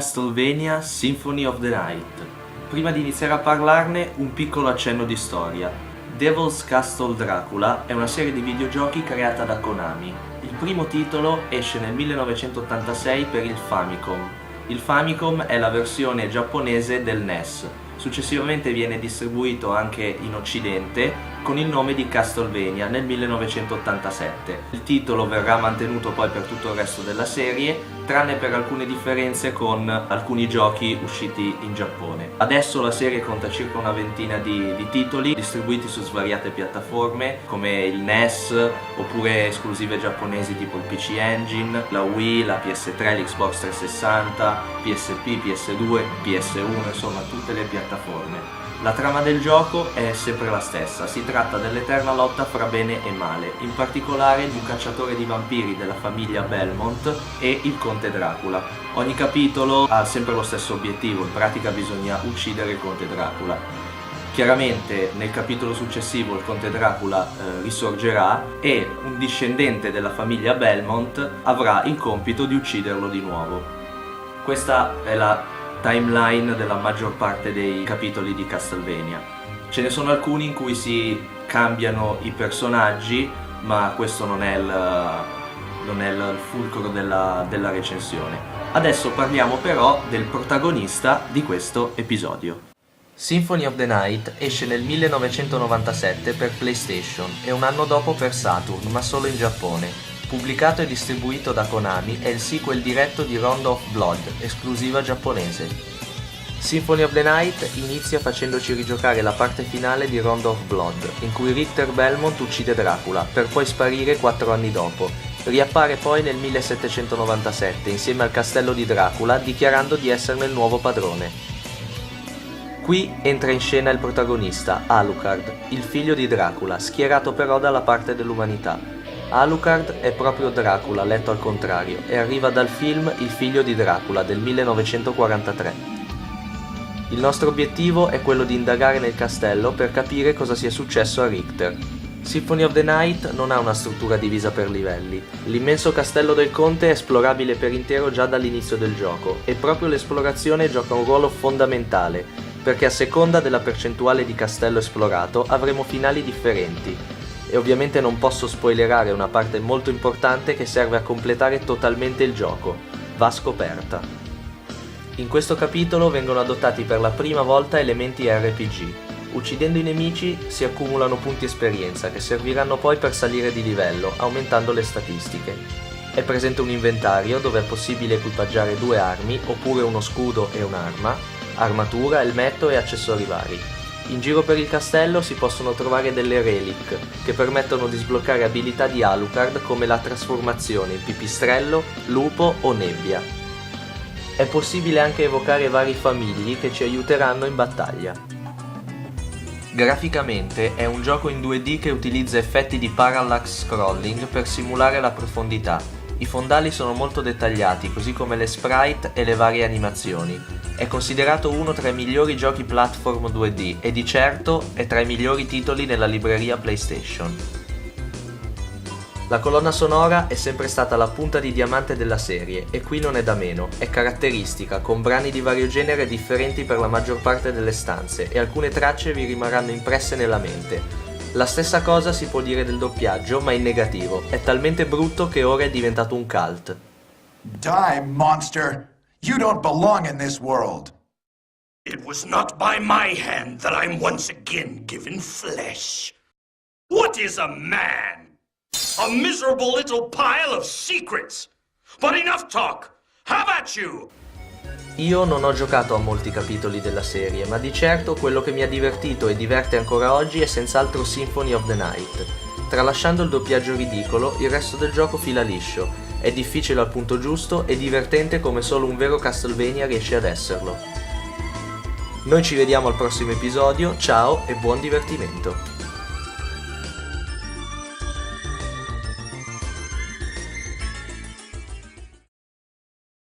Castlevania Symphony of the Night. Prima di iniziare a parlarne, un piccolo accenno di storia. Devil's Castle Dracula è una serie di videogiochi creata da Konami. Il primo titolo esce nel 1986 per il Famicom. Il Famicom è la versione giapponese del NES. Successivamente viene distribuito anche in Occidente con il nome di Castlevania nel 1987. Il titolo verrà mantenuto poi per tutto il resto della serie, tranne per alcune differenze con alcuni giochi usciti in Giappone. Adesso la serie conta circa una ventina di titoli distribuiti su svariate piattaforme come il NES oppure esclusive giapponesi tipo il PC Engine, la Wii, la PS3, l'Xbox 360, PSP, PS2, PS1, insomma tutte le piattaforme. La trama del gioco è sempre la stessa, si tratta dell'eterna lotta fra bene e male, in particolare di un cacciatore di vampiri della famiglia Belmont e il conte Dracula. Ogni capitolo ha sempre lo stesso obiettivo, in pratica bisogna uccidere il conte Dracula. Chiaramente nel capitolo successivo il conte Dracula risorgerà e un discendente della famiglia Belmont avrà il compito di ucciderlo di nuovo. Questa è la timeline della maggior parte dei capitoli di Castlevania. Ce ne sono alcuni in cui si cambiano i personaggi, ma questo non è il fulcro della recensione. Adesso parliamo però del protagonista di questo episodio. Symphony of the Night esce nel 1997 per PlayStation e un anno dopo per Saturn, ma solo in Giappone. Pubblicato e distribuito da Konami, è il sequel diretto di Rondo of Blood, esclusiva giapponese. Symphony of the Night inizia facendoci rigiocare la parte finale di Rondo of Blood, in cui Richter Belmont uccide Dracula, per poi sparire 4 anni dopo. Riappare poi nel 1797 insieme al castello di Dracula, dichiarando di esserne il nuovo padrone. Qui entra in scena il protagonista, Alucard, il figlio di Dracula, schierato però dalla parte dell'umanità. Alucard è proprio Dracula letto al contrario e arriva dal film Il figlio di Dracula del 1943. Il nostro obiettivo è quello di indagare nel castello per capire cosa sia successo a Richter. Symphony of the Night non ha una struttura divisa per livelli. L'immenso castello del conte è esplorabile per intero già dall'inizio del gioco e proprio l'esplorazione gioca un ruolo fondamentale, perché a seconda della percentuale di castello esplorato avremo finali differenti. E ovviamente non posso spoilerare una parte molto importante che serve a completare totalmente il gioco. Va scoperta. In questo capitolo vengono adottati per la prima volta elementi RPG. Uccidendo i nemici si accumulano punti esperienza che serviranno poi per salire di livello, aumentando le statistiche. È presente un inventario dove è possibile equipaggiare 2 armi, oppure uno scudo e un'arma, armatura, elmetto e accessori vari. In giro per il castello si possono trovare delle relic che permettono di sbloccare abilità di Alucard come la trasformazione in pipistrello, lupo o nebbia. È possibile anche evocare vari famigli che ci aiuteranno in battaglia. Graficamente è un gioco in 2D che utilizza effetti di parallax scrolling per simulare la profondità. I fondali sono molto dettagliati, così come le sprite e le varie animazioni. È considerato uno tra i migliori giochi platform 2D e di certo è tra i migliori titoli nella libreria PlayStation. La colonna sonora è sempre stata la punta di diamante della serie e qui non è da meno, è caratteristica, con brani di vario genere differenti per la maggior parte delle stanze e alcune tracce vi rimarranno impresse nella mente. La stessa cosa si può dire del doppiaggio, ma in negativo, è talmente brutto che ora è diventato un cult. Die, monster! You don't belong in this world. It was not by my hand that I'm once again given flesh. What is a man? A miserable little pile of secrets. But enough talk. Have at you! Io non ho giocato a molti capitoli della serie, ma di certo quello che mi ha divertito e diverte ancora oggi è senz'altro Symphony of the Night. Tralasciando il doppiaggio ridicolo, il resto del gioco fila liscio. È difficile al punto giusto e divertente come solo un vero Castlevania riesce ad esserlo. Noi ci vediamo al prossimo episodio, ciao e buon divertimento!